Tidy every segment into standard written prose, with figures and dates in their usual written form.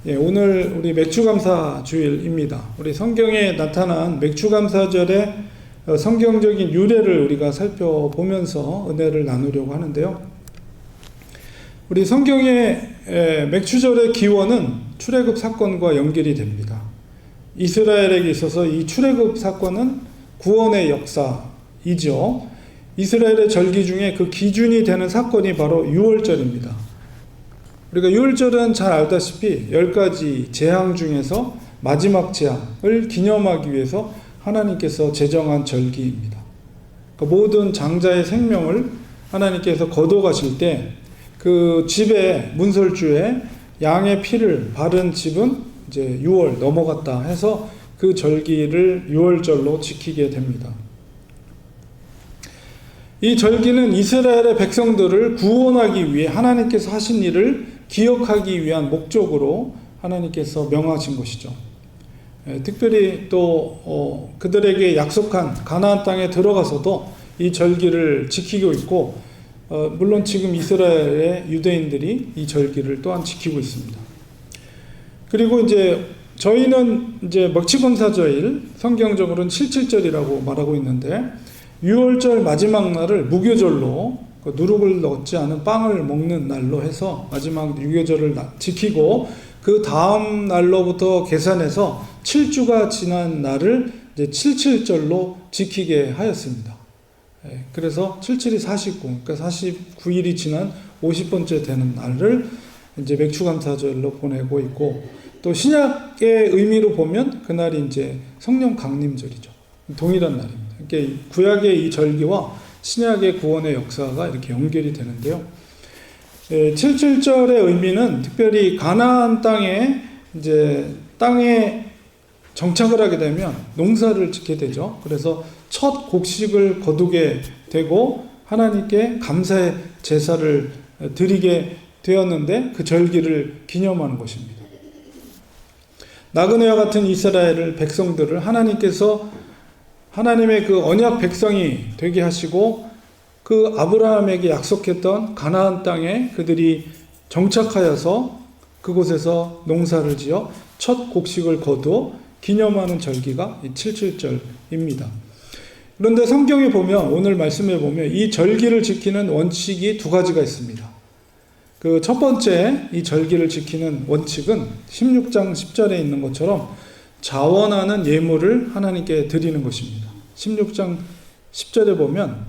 예, 오늘 우리 맥추감사 주일입니다. 우리 성경에 나타난 맥추감사절의 성경적인 유래를 우리가 살펴보면서 은혜를 나누려고 하는데요. 우리 성경의 맥추절의 기원은 출애굽 사건과 연결이 됩니다. 이스라엘에게 있어서 이 출애굽 사건은 구원의 역사이죠. 이스라엘의 절기 중에 그 기준이 되는 사건이 바로 유월절입니다. 우리가 유월절은 잘 알다시피 10가지 재앙 중에서 마지막 재앙을 기념하기 위해서 하나님께서 제정한 절기입니다. 그러니까 모든 장자의 생명을 하나님께서 거둬가실 때 그 집에 문설주에 양의 피를 바른 집은 이제 6월 넘어갔다 해서 그 절기를 유월절로 지키게 됩니다. 이 절기는 이스라엘의 백성들을 구원하기 위해 하나님께서 하신 일을 기억하기 위한 목적으로 하나님께서 명하신 것이죠. 특별히 또 그들에게 약속한 가나안 땅에 들어가서도 이 절기를 지키고 있고, 물론 지금 이스라엘의 유대인들이 이 절기를 또한 지키고 있습니다. 그리고 이제 저희는 이제 맥추감사절, 성경적으로는 77절이라고 말하고 있는데, 유월절 마지막 날을 무교절로, 누룩을 넣지 않은 빵을 먹는 날로 해서 마지막 유교절을 지키고, 그 다음 날로부터 계산해서 7주가 지난 날을 이제 77절로 지키게 하였습니다. 그래서 77이 49, 그러니까 49일이 지난 50번째 되는 날을 이제 맥추감사절로 보내고 있고, 또 신약의 의미로 보면 그날이 이제 성령 강림절이죠. 동일한 날입니다. 그러니까 구약의 이 절기와 신약의 구원의 역사가 이렇게 연결이 되는데요. 77절의 의미는 특별히 가나안 땅에 정착을 하게 되면 농사를 짓게 되죠. 그래서 첫 곡식을 거두게 되고 하나님께 감사의 제사를 드리게 되었는데 그 절기를 기념하는 것입니다. 나그네와 같은 이스라엘 백성들을 하나님께서 하나님의 그 언약 백성이 되게 하시고, 그 아브라함에게 약속했던 가나안 땅에 그들이 정착하여서 그곳에서 농사를 지어 첫 곡식을 거두어 기념하는 절기가 이 77절입니다. 그런데 성경에 보면, 오늘 말씀에 보면 이 절기를 지키는 원칙이 두 가지가 있습니다. 그 첫 번째 이 절기를 지키는 원칙은 16장 10절에 있는 것처럼 자원하는 예물을 하나님께 드리는 것입니다. 16장 10절에 보면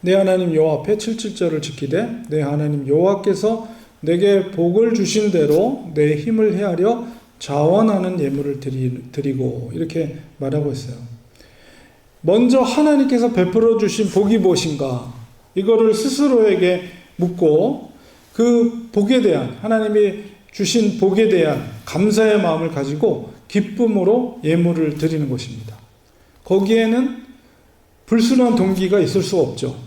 내 하나님 여호와 앞에 77절을 지키되 내 하나님 여호와께서 내게 복을 주신 대로 내 힘을 헤아려 자원하는 예물을 드리고, 이렇게 말하고 있어요. 먼저 하나님께서 베풀어 주신 복이 무엇인가, 이거를 스스로에게 묻고 그 복에 대한, 하나님이 주신 복에 대한 감사의 마음을 가지고 기쁨으로 예물을 드리는 것입니다. 거기에는 불순한 동기가 있을 수 없죠.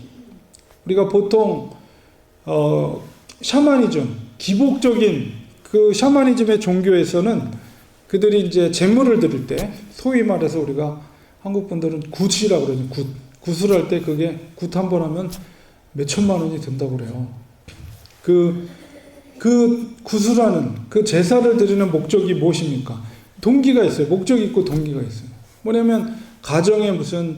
우리가 보통 샤머니즘, 기복적인 그 샤머니즘의 종교에서는 그들이 이제 제물을 드릴 때, 소위 말해서 우리가 한국 분들은 굿이라고 그러죠. 굿을 할 때 그게 굿 한 번 하면 몇 천만 원이 든다고 그래요. 그 굿을 하는 그 제사를 드리는 목적이 무엇입니까? 동기가 있어요. 목적이 있고 동기가 있어요. 뭐냐면 가정에 무슨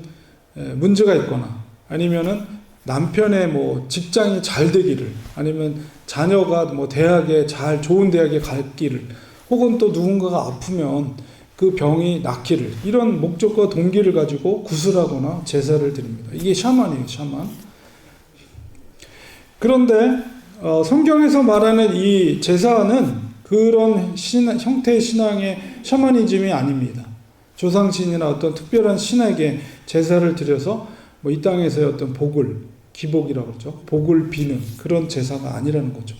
문제가 있거나, 아니면은 남편의 뭐 직장이 잘 되기를, 아니면 자녀가 뭐 대학에 좋은 대학에 갈기를, 혹은 또 누군가가 아프면 그 병이 낫기를, 이런 목적과 동기를 가지고 구슬하거나 제사를 드립니다. 이게 샤만이에요, 샤만. 그런데 성경에서 말하는 이 제사는 그런 형태의 신앙의 샤머니즘이 아닙니다. 조상신이나 어떤 특별한 신에게 제사를 드려서 뭐 이 땅에서의 어떤 복을, 기복이라고 그러죠. 복을 비는 그런 제사가 아니라는 거죠.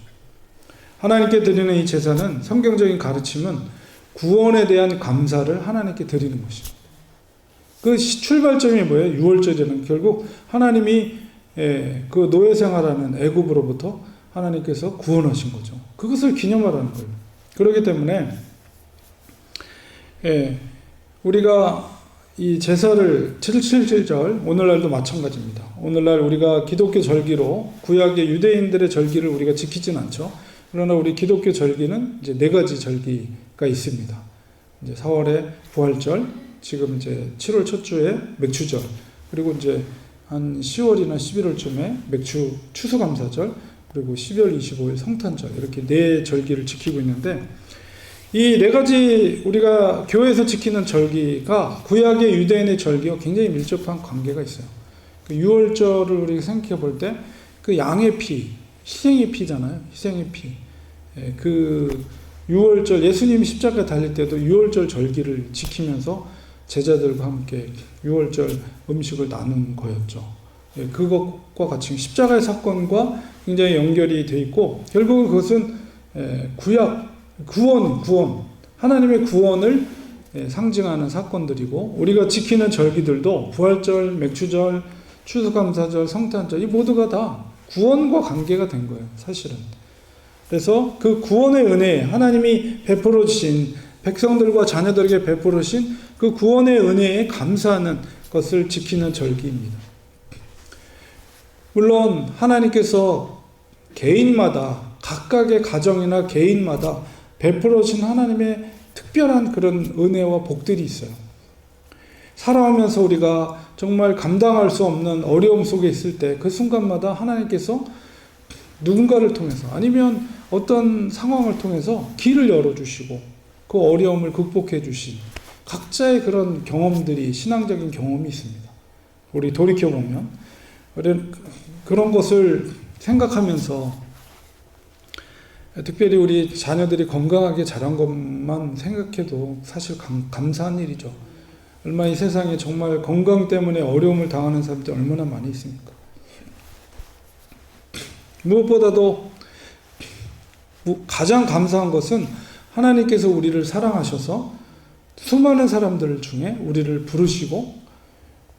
하나님께 드리는 이 제사는, 성경적인 가르침은 구원에 대한 감사를 하나님께 드리는 것입니다. 그 출발점이 뭐예요? 유월절에는 결국 하나님이 그 노예 생활하는 애굽으로부터 하나님께서 구원하신 거죠. 그것을 기념하라는 거예요. 그렇기 때문에 우리가 이 제사를 777절 오늘날도 마찬가지입니다. 오늘날 우리가 기독교 절기로 구약의 유대인들의 절기를 우리가 지키진 않죠. 그러나 우리 기독교 절기는 이제 4가지 절기가 있습니다. 이제 4월에 부활절, 지금 이제 7월 첫 주에 맥추절, 그리고 이제 한 10월이나 11월쯤에 맥추 추수감사절, 그리고 12월 25일 성탄절, 이렇게 4절기를 지키고 있는데, 이 4가지 우리가 교회에서 지키는 절기가 구약의 유대인의 절기와 굉장히 밀접한 관계가 있어요. 그 6월절을 우리가 생각해 볼 때 그 양의 피, 희생의 피잖아요. 희생의 피. 그 6월절, 예수님이 십자가에 달릴 때도 6월절 절기를 지키면서 제자들과 함께 6월절 음식을 나눈 거였죠. 그것과 같이 십자가의 사건과 굉장히 연결이 돼 있고, 결국은 그것은 구약, 구원, 하나님의 구원을 상징하는 사건들이고, 우리가 지키는 절기들도 부활절, 맥추절, 추수감사절, 성탄절, 이 모두가 다 구원과 관계가 된 거예요, 사실은. 그래서 그 구원의 은혜, 하나님이 베풀어 주신, 백성들과 자녀들에게 베풀어 주신 그 구원의 은혜에 감사하는 것을 지키는 절기입니다. 물론 하나님께서 개인마다, 각각의 가정이나 개인마다 베풀어 주신 하나님의 특별한 그런 은혜와 복들이 있어요. 살아오면서 우리가 정말 감당할 수 없는 어려움 속에 있을 때 그 순간마다 하나님께서 누군가를 통해서, 아니면 어떤 상황을 통해서 길을 열어주시고 그 어려움을 극복해 주신 각자의 그런 경험들이, 신앙적인 경험이 있습니다. 우리 돌이켜보면 그런 것을 생각하면서, 특별히 우리 자녀들이 건강하게 자란 것만 생각해도 사실 감사한 일이죠. 얼마 이 세상에 정말 건강 때문에 어려움을 당하는 사람들이 얼마나 많이 있습니까? 무엇보다도 가장 감사한 것은 하나님께서 우리를 사랑하셔서 수많은 사람들 중에 우리를 부르시고,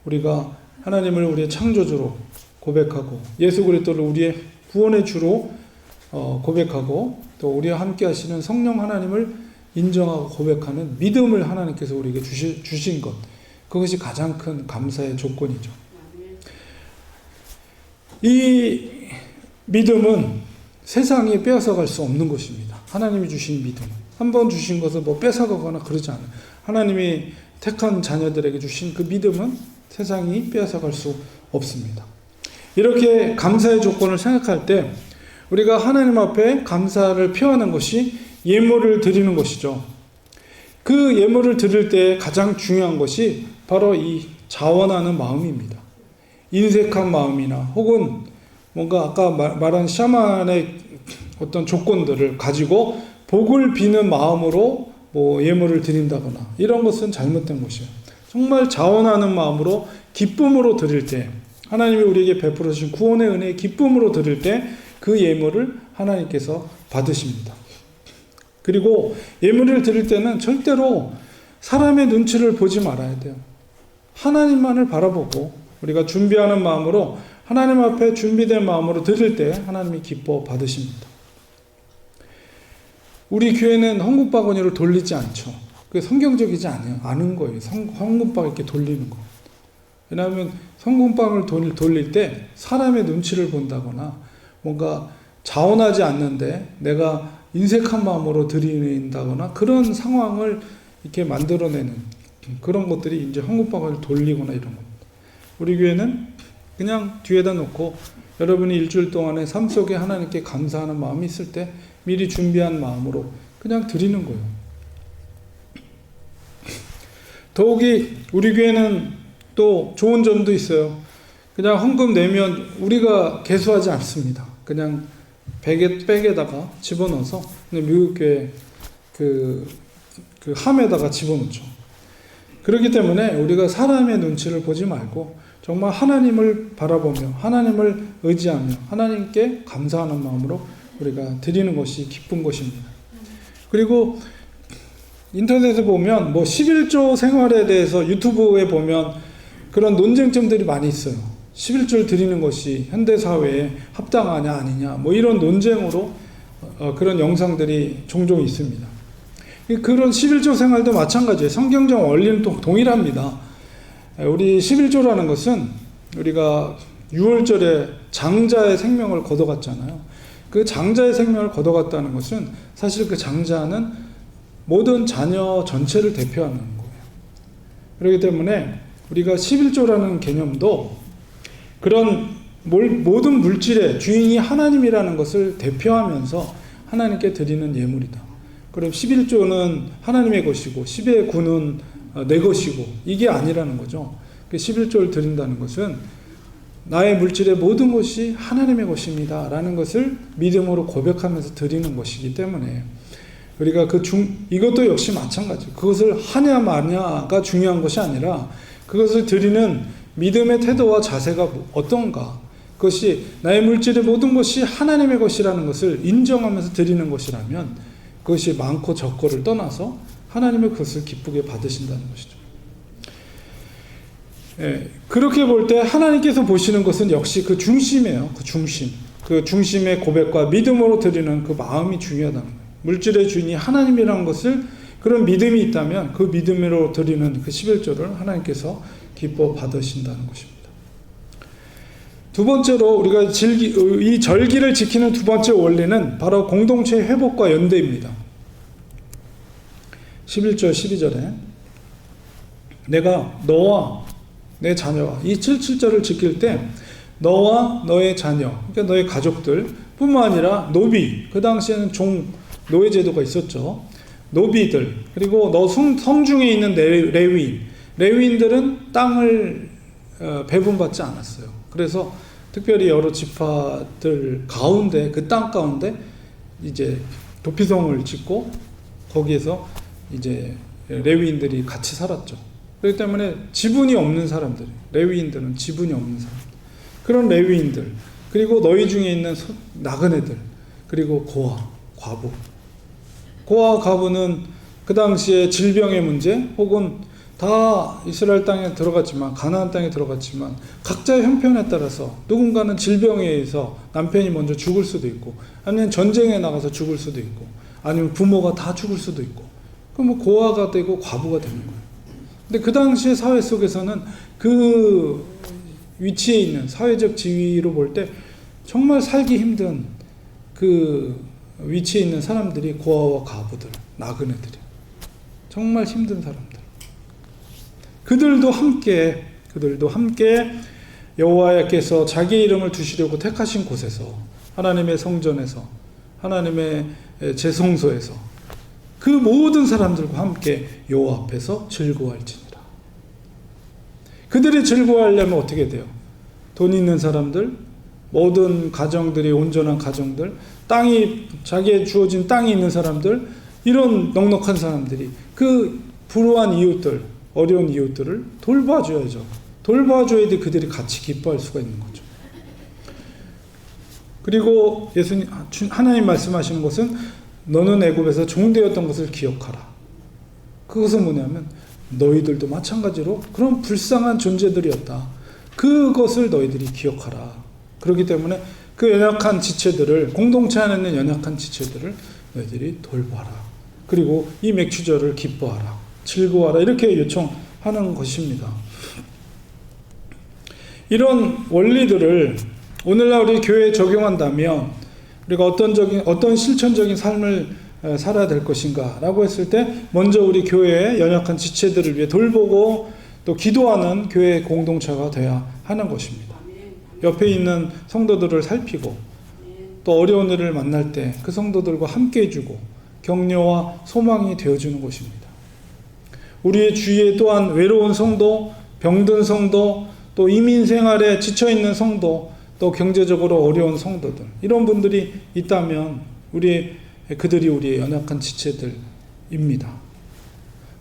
우리가 하나님을 우리의 창조주로 고백하고 예수 그리스도를 우리의 구원의 주로 고백하고, 또 우리와 함께 하시는 성령 하나님을 인정하고 고백하는 믿음을 하나님께서 우리에게 주신 것, 그것이 가장 큰 감사의 조건이죠. 이 믿음은 세상이 빼앗아갈 수 없는 것입니다. 하나님이 주신 믿음, 한번 주신 것을 뭐 뺏어가거나 그러지 않아요. 하나님이 택한 자녀들에게 주신 그 믿음은 세상이 빼앗아갈 수 없습니다. 이렇게 감사의 조건을 생각할 때 우리가 하나님 앞에 감사를 표하는 것이 예물을 드리는 것이죠. 그 예물을 드릴 때 가장 중요한 것이 바로 이 자원하는 마음입니다. 인색한 마음이나 혹은 뭔가 아까 말한 샤만의 어떤 조건들을 가지고 복을 비는 마음으로 뭐 예물을 드린다거나 이런 것은 잘못된 것이에요. 정말 자원하는 마음으로 기쁨으로 드릴 때, 하나님이 우리에게 베풀어 주신 구원의 은혜의 기쁨으로 드릴 때 그 예물을 하나님께서 받으십니다. 그리고 예물을 드릴 때는 절대로 사람의 눈치를 보지 말아야 돼요. 하나님만을 바라보고 우리가 준비하는 마음으로, 하나님 앞에 준비된 마음으로 드릴 때 하나님이 기뻐 받으십니다. 우리 교회는 헌금바구니를 돌리지 않죠. 그게 성경적이지 않은 거예요. 헌금방 이렇게 돌리는 거. 왜냐하면 헌금방을 돌릴 때 사람의 눈치를 본다거나 뭔가 자원하지 않는데 내가 인색한 마음으로 드린다거나 그런 상황을 이렇게 만들어내는 그런 것들이 이제 헌금방을 돌리거나 이런 겁니다. 우리 교회는 그냥 뒤에다 놓고 여러분이 일주일 동안의 삶 속에 하나님께 감사하는 마음이 있을 때 미리 준비한 마음으로 그냥 드리는 거예요. 더욱이 우리 교회는 또 좋은 점도 있어요. 그냥 헌금 내면 우리가 개수하지 않습니다. 그냥 백에다가 집어넣어서 미국 교회 그 함에다가 집어넣죠. 그렇기 때문에 우리가 사람의 눈치를 보지 말고 정말 하나님을 바라보며 하나님을 의지하며 하나님께 감사하는 마음으로 우리가 드리는 것이 기쁜 것입니다. 그리고 인터넷에 보면 뭐 11조 생활에 대해서 유튜브에 보면 그런 논쟁점들이 많이 있어요. 11조를 드리는 것이 현대사회에 합당하냐 아니냐 뭐 이런 논쟁으로 그런 영상들이 종종 있습니다. 그런 11조 생활도 마찬가지예요. 성경적 원리는 또 동일합니다. 우리 11조라는 것은 우리가 6월절에 장자의 생명을 거둬갔잖아요. 그 장자의 생명을 거둬갔다는 것은 사실 그 장자는 모든 자녀 전체를 대표하는 거예요. 그렇기 때문에 우리가 11조라는 개념도 그런 모든 물질의 주인이 하나님이라는 것을 대표하면서 하나님께 드리는 예물이다. 그럼 11조는 하나님의 것이고 10의 9는 내 것이고 이게 아니라는 거죠. 11조를 드린다는 것은 나의 물질의 모든 것이 하나님의 것입니다 라는 것을 믿음으로 고백하면서 드리는 것이기 때문에 우리가 이것도 역시 마찬가지예요. 그것을 하냐 마냐가 중요한 것이 아니라 그것을 드리는 믿음의 태도와 자세가 어떤가, 그것이 나의 물질의 모든 것이 하나님의 것이라는 것을 인정하면서 드리는 것이라면 그것이 많고 적고를 떠나서 하나님의 것을 기쁘게 받으신다는 것이죠. 그렇게 볼 때 하나님께서 보시는 것은 역시 그 중심이에요. 그 중심의 고백과 믿음으로 드리는 그 마음이 중요하다는 거예요. 물질의 주인이 하나님이라는 것을, 그런 믿음이 있다면 그 믿음으로 드리는 그 11조를 하나님께서 기뻐 받으신다는 것입니다. 두 번째로 우리가 이 절기를 지키는 두 번째 원리는 바로 공동체의 회복과 연대입니다. 11절 12절에 내가 너와 내 자녀와, 이 7절을 지킬 때 너와 너의 자녀, 그러니까 너의 가족들 뿐만 아니라 노비, 그 당시에는 노예 제도가 있었죠. 노비들, 그리고 너 성중에 있는 레위인들은 땅을 배분받지 않았어요. 그래서 특별히 여러 지파들 가운데, 그 땅 가운데 이제 도피성을 짓고 거기에서 이제 레위인들이 같이 살았죠. 그렇기 때문에 지분이 없는 사람들, 레위인들은 지분이 없는 사람들, 그런 레위인들, 그리고 너희 중에 있는 나그네들, 그리고 고아, 과부는 그 당시에 질병의 문제 혹은 다 이스라엘 땅에 들어갔지만, 가나안 땅에 들어갔지만 각자의 형편에 따라서 누군가는 질병에 의해서 남편이 먼저 죽을 수도 있고, 아니면 전쟁에 나가서 죽을 수도 있고, 아니면 부모가 다 죽을 수도 있고, 그럼 고아가 되고 과부가 되는 거예요. 근데 그 당시의 사회 속에서는 그 위치에 있는 사회적 지위로 볼 때 정말 살기 힘든 그 위치에 있는 사람들이 고아와 과부들, 나그네들이 정말 힘든 사람들. 그들도 함께 여호와께서 자기의 이름을 두시려고 택하신 곳에서, 하나님의 성전에서, 하나님의 제성소에서 그 모든 사람들과 함께 여호와 앞에서 즐거워할지니라. 그들이 즐거워하려면 어떻게 돼요? 돈 있는 사람들, 모든 가정들이 온전한 가정들, 자기의 주어진 땅이 있는 사람들, 이런 넉넉한 사람들이 그 불우한 이웃들, 어려운 이웃들을 돌봐줘야죠. 돌봐줘야지 그들이 같이 기뻐할 수가 있는 거죠. 그리고 하나님 말씀하시는 것은 너는 애굽에서 종되었던 것을 기억하라. 그것은 뭐냐면 너희들도 마찬가지로 그런 불쌍한 존재들이었다. 그것을 너희들이 기억하라. 그렇기 때문에 그 연약한 지체들을, 공동체 안에 있는 연약한 지체들을 너희들이 돌봐라. 그리고 이 맥추절을 기뻐하라, 즐거워하라, 이렇게 요청하는 것입니다. 이런 원리들을 오늘날 우리 교회에 적용한다면 우리가 어떤 실천적인 삶을 살아야 될 것인가 라고 했을 때, 먼저 우리 교회의 연약한 지체들을 위해 돌보고 또 기도하는 교회 공동체가 되어야 하는 것입니다. 옆에 있는 성도들을 살피고 또 어려운 일을 만날 때 그 성도들과 함께 해주고 격려와 소망이 되어주는 것입니다. 우리의 주위에 또한 외로운 성도, 병든 성도, 또 이민 생활에 지쳐있는 성도, 또 경제적으로 어려운 성도들, 이런 분들이 있다면 그들이 우리의 연약한 지체들입니다.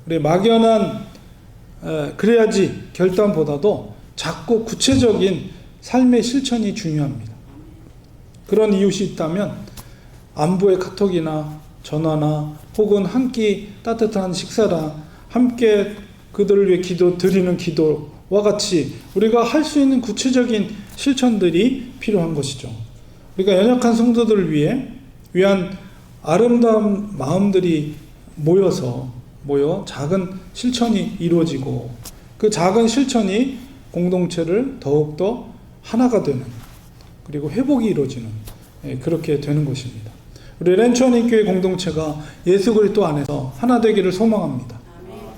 우리 막연한 그래야지 결단보다도 작고 구체적인 삶의 실천이 중요합니다. 그런 이웃이 있다면 안부의 카톡이나 전화나 혹은 한 끼 따뜻한 식사랑 함께 그들을 위해 드리는 기도와 같이 우리가 할 수 있는 구체적인 실천들이 필요한 것이죠. 우리가 연약한 성도들을 위한 아름다운 마음들이 모여 작은 실천이 이루어지고 그 작은 실천이 공동체를 더욱더 하나가 되는, 그리고 회복이 이루어지는, 그렇게 되는 것입니다. 우리 렌추아님교회 공동체가 예수 그리스도 안에서 하나 되기를 소망합니다.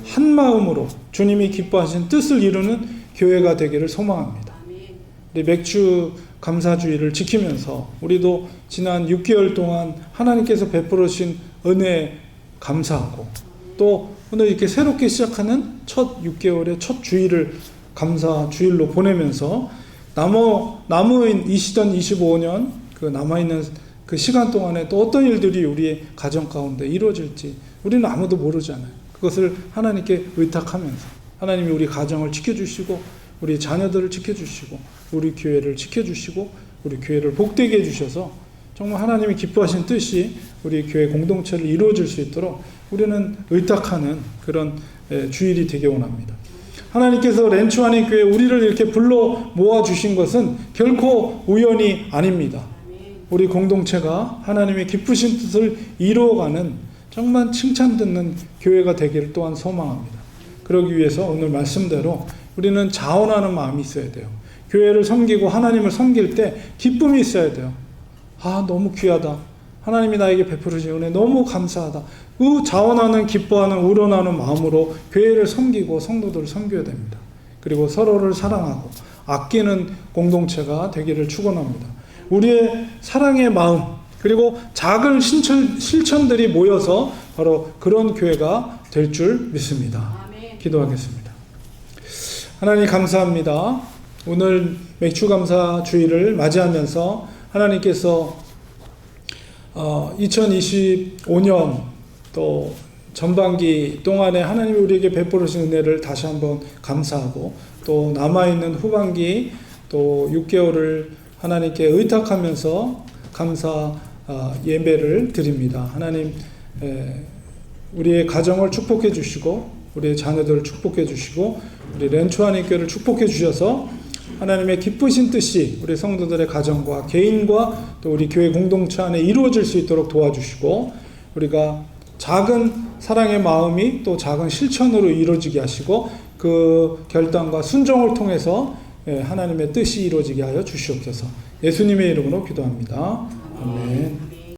한 마음으로 주님이 기뻐하신 뜻을 이루는 교회가 되기를 소망합니다. 우리 맥주 감사주의를 지키면서 우리도 지난 6개월 동안 하나님께서 베풀어 주신 은혜에 감사하고, 또 오늘 이렇게 새롭게 시작하는 첫 6개월의 첫 주일을 감사 주일로 보내면서 남은 이 시전 25년 그 남아있는 그 시간 동안에 또 어떤 일들이 우리의 가정 가운데 이루어질지 우리는 아무도 모르잖아요. 그것을 하나님께 의탁하면서 하나님이 우리 가정을 지켜주시고 우리 자녀들을 지켜주시고 우리 교회를 지켜주시고 우리 교회를 복되게 해주셔서 정말 하나님이 기뻐하신 뜻이 우리 교회 공동체를 이루어질 수 있도록 우리는 의탁하는 그런 주일이 되기 원합니다. 하나님께서 렌추아니 교회 우리를 이렇게 불러 모아주신 것은 결코 우연이 아닙니다. 우리 공동체가 하나님의 기쁘신 뜻을 이루어가는 정말 칭찬 듣는 교회가 되기를 또한 소망합니다. 그러기 위해서 오늘 말씀대로 우리는 자원하는 마음이 있어야 돼요. 교회를 섬기고 하나님을 섬길 때 기쁨이 있어야 돼요. 아, 너무 귀하다. 하나님이 나에게 베풀으신 은혜 너무 감사하다. 그 자원하는, 기뻐하는, 우러나는 마음으로 교회를 섬기고 성도들을 섬겨야 됩니다. 그리고 서로를 사랑하고 아끼는 공동체가 되기를 축원합니다. 우리의 사랑의 마음, 그리고 작은 실천들이 모여서 바로 그런 교회가 될 줄 믿습니다. 기도하겠습니다. 하나님 감사합니다. 오늘 맥주감사 주일을 맞이하면서 하나님께서 2025년 또 전반기 동안에 하나님이 우리에게 베풀으신 은혜를 다시 한번 감사하고, 또 남아있는 후반기 또 6개월을 하나님께 의탁하면서 감사 예배를 드립니다. 하나님, 우리의 가정을 축복해 주시고 우리의 자녀들을 축복해 주시고 우리 렌추아니 교회를 축복해 주셔서 하나님의 기쁘신 뜻이 우리 성도들의 가정과 개인과 또 우리 교회 공동체 안에 이루어질 수 있도록 도와주시고, 우리가 작은 사랑의 마음이 또 작은 실천으로 이루어지게 하시고 그 결단과 순종을 통해서 하나님의 뜻이 이루어지게 하여 주시옵소서. 예수님의 이름으로 기도합니다. 아멘.